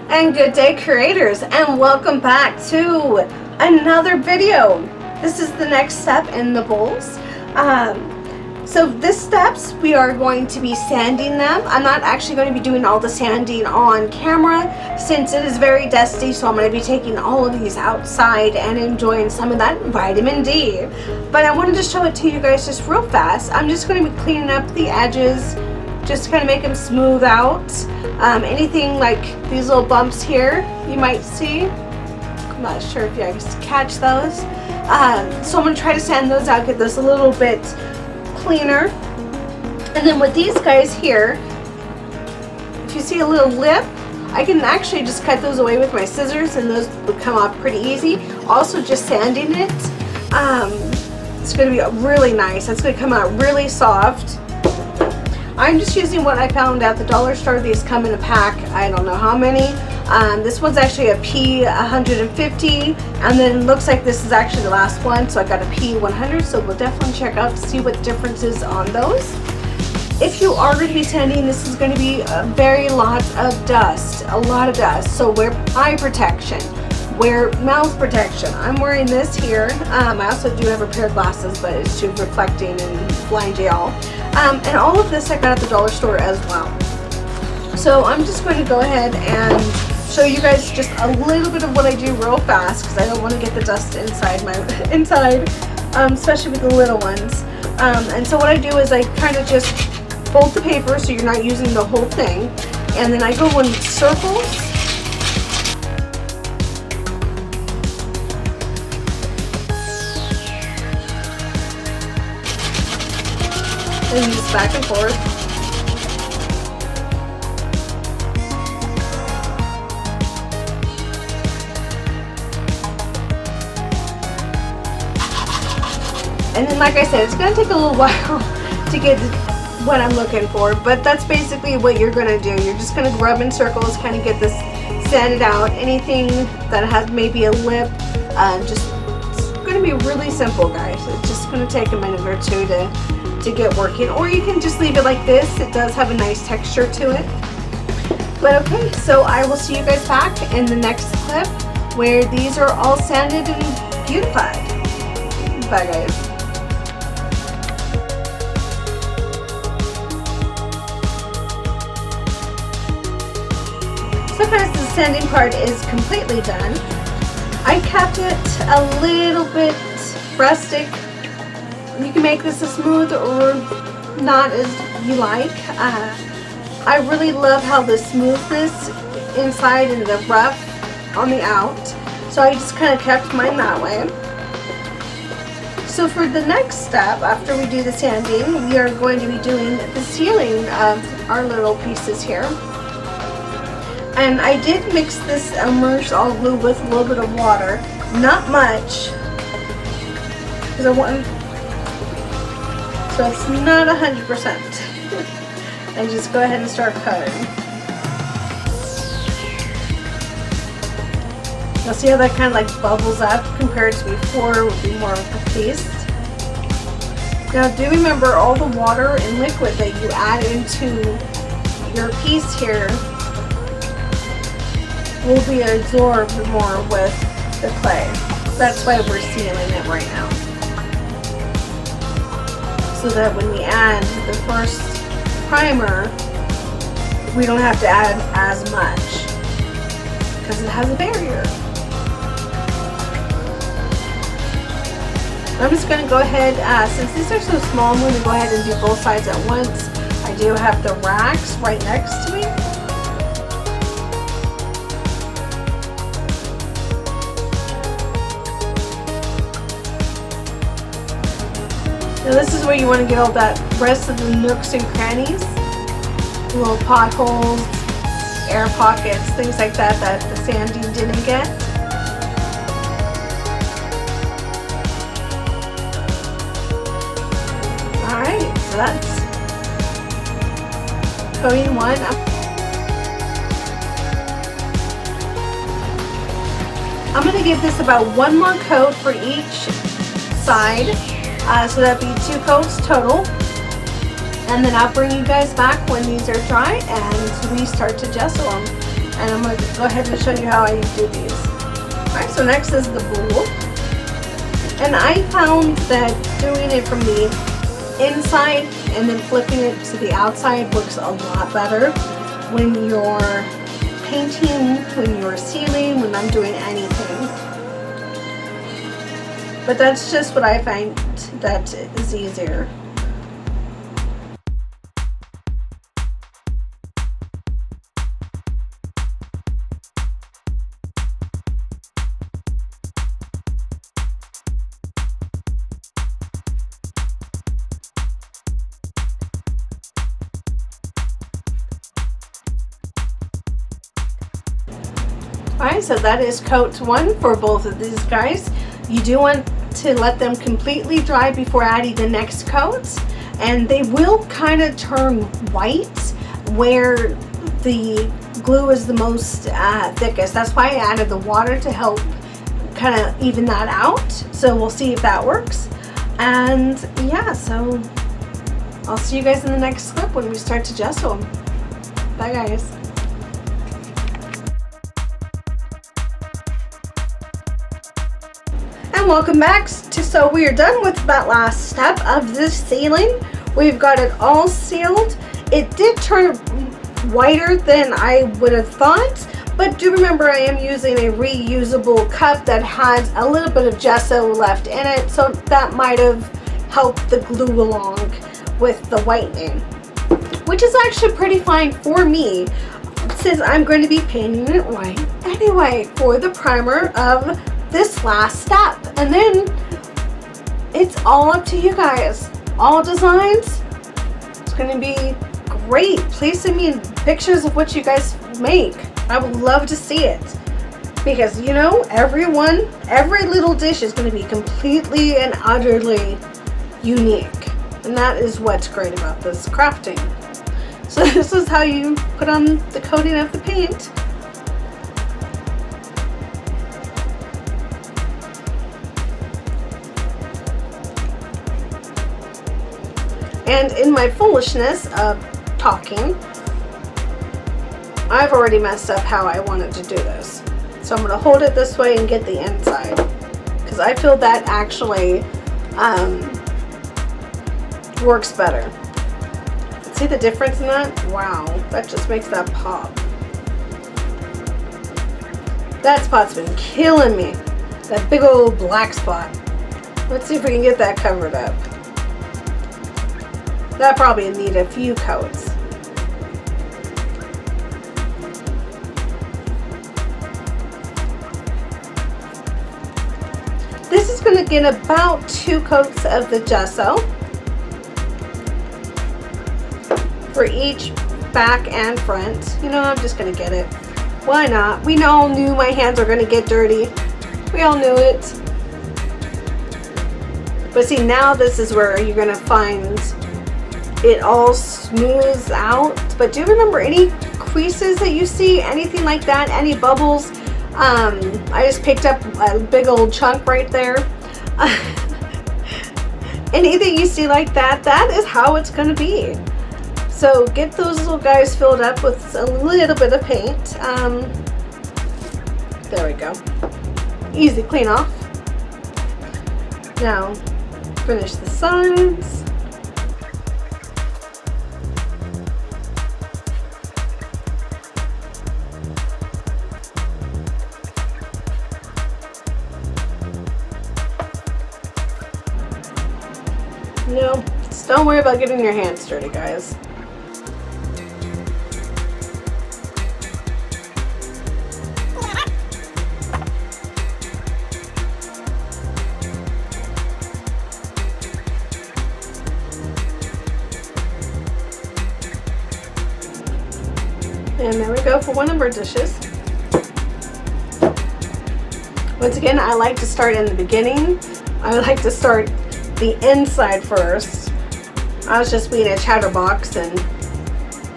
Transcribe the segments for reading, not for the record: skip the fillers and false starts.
And good day, creators, and welcome back to another video. This is the next step in the bowls. So this steps, we are going to be sanding them. I'm not actually going to be doing all the sanding on camera since it is very dusty, so I'm going to be taking all of these outside and enjoying some of that vitamin D. But I wanted to show it to you guys just real fast. I'm just going to be cleaning up the edges, just to kind of make them smooth out. Anything like these little bumps here you might see. I'm not sure if you guys catch those. So I'm going to try to sand those out, get those a little bit cleaner. And then with these guys here, if you see a little lip, I can actually just cut those away with my scissors and those would come off pretty easy. Also just sanding it, it's going to be really nice. It's going to come out really soft. I'm just using what I found at the dollar store. These come in a pack, I don't know how many. This one's actually a P150, and then it looks like this is actually the last one, so I got a P100, so we'll definitely check out to see what the difference is on those. If you are going to be sanding, this is going to be a very lot of dust, a lot of dust, so wear eye protection, wear mouth protection. I'm wearing this here. I also do have a pair of glasses, but it's too reflecting and blind you all. And all of this I got at the dollar store as well. So I'm just going to go ahead and show you guys just a little bit of what I do real fast because I don't want to get the dust inside my especially with the little ones. And so what I do is I kind of just fold the paper so you're not using the whole thing, and then I go in circles. And just back and forth. And then, like I said, it's going to take a little while to get what I'm looking for, but that's basically what you're going to do. You're just going to rub in circles, kind of get this sanded out. Anything that has maybe a lip, just it's going to be really simple, guys. It's just going to take a minute or two to get working, or you can just leave it like this. It does have a nice texture to it. But okay, so I will see you guys back in the next clip where these are all sanded and beautified. Bye, guys. So guys, the sanding part is completely done. I kept it a little bit rustic. You can make this as smooth or not as you like. I really love how the smoothness inside and the rough on the out. So I just kind of kept mine that way. So for the next step, after we do the sanding, we are going to be doing the sealing of our little pieces here. And I did mix this Elmers All-Glue with a little bit of water, not much, because I want, so it's not 100%. And just go ahead and start cutting. You'll see how that kind of like bubbles up compared to before. It would be more of a paste. Now do remember, all the water and liquid that you add into your piece here will be absorbed more with the clay. That's why we're sealing it right now. So that when we add the first primer, we don't have to add as much because it has a barrier. I'm just going to go ahead, since these are so small, I'm going to go ahead and do both sides at once. I do have the racks right next to me. Now this is where you want to get all that rest of the nooks and crannies, little potholes, air pockets, things like that that the sanding didn't get. Alright, so that's coating one. I'm going to give this about one more coat for each side. So that'd be 2 coats total. And then I'll bring you guys back when these are dry and we start to gesso them. And I'm going to go ahead and show you how I do these. Alright, so next is the bowl. And I found that doing it from the inside and then flipping it to the outside works a lot better when you're painting, when you're sealing, when I'm doing anything. But that's just what I find that is easier. Alright, so that is coat 1 for both of these guys. You do want to let them completely dry before adding the next coat, and they will kind of turn white where the glue is the most thickest. That's why I added the water to help kind of even that out. So we'll see if that works. And yeah, so I'll see you guys in the next clip when we start to gesso them. Bye guys. Welcome back. So we are done with that last step of this sealing. We've got it all sealed. It did turn whiter than I would have thought, but do remember I am using a reusable cup that has a little bit of gesso left in it, so that might have helped the glue along with the whitening, which is actually pretty fine for me since I'm going to be painting it white anyway for the primer of this last step. And then it's all up to you guys. All designs, it's going to be great. Please send me pictures of what you guys make. I would love to see it, because you know, every little dish is going to be completely and utterly unique, and that is what's great about this crafting. So this is how you put on the coating of the paint. And in my foolishness of talking, I've already messed up how I wanted to do this. So I'm going to hold it this way and get the inside, because I feel that actually works better. See the difference in that? Wow, that just makes that pop. That spot's been killing me. That big old black spot. Let's see if we can get that covered up. That probably need a few coats. This is going to get about 2 coats of the gesso for each back and front. You know, I'm just going to get it. Why not? We all knew my hands are going to get dirty. We all knew it. But see, now this is where you're going to find it all smooths out. But do remember, any creases that you see, anything like that, any bubbles, I just picked up a big old chunk right there. Anything you see like that, that is how it's going to be. So get those little guys filled up with a little bit of paint. There we go. Easy clean off. Now finish the sides. No, just don't worry about getting your hands dirty, guys. And there we go for one of our dishes. Once again, I like to start in the beginning. I like to start the inside first. I was just being a chatterbox and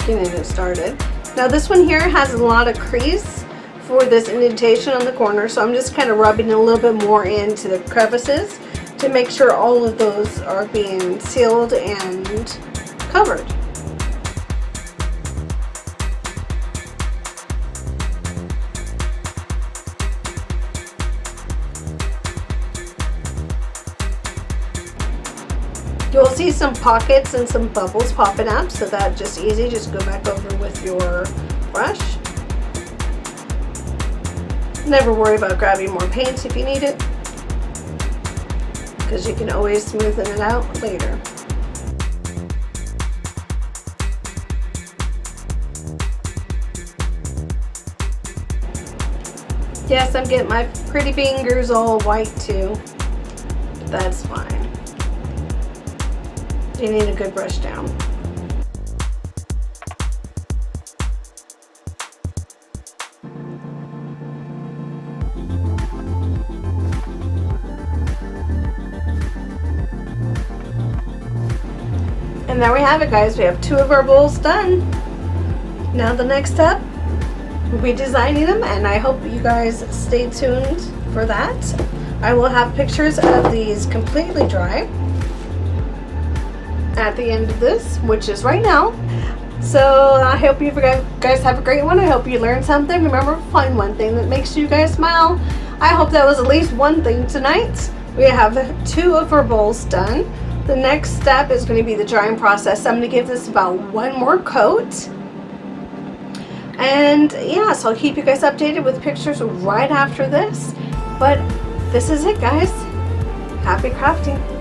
getting it started. Now this one here has a lot of crease for this indentation on the corner, so I'm just kind of rubbing a little bit more into the crevices to make sure all of those are being sealed and covered. You'll see some pockets and some bubbles popping up, so that's just easy. Just go back over with your brush. Never worry about grabbing more paint if you need it, because you can always smoothen it out later. Yes, I'm getting my pretty fingers all white too, but that's fine. You need a good brush down. And there we have it, guys. We have 2 of our bowls done. Now the next step, we'll be designing them, and I hope you guys stay tuned for that. I will have pictures of these completely dry at the end of this, which is right now. So I hope you guys have a great one. I hope you learned something. Remember, find one thing that makes you guys smile. I hope that was at least one thing tonight. We have 2 of our bowls done. The next step is going to be the drying process. I'm going to give this about 1 more coat. And yeah, so I'll keep you guys updated with pictures right after this. But this is it, guys. Happy crafting.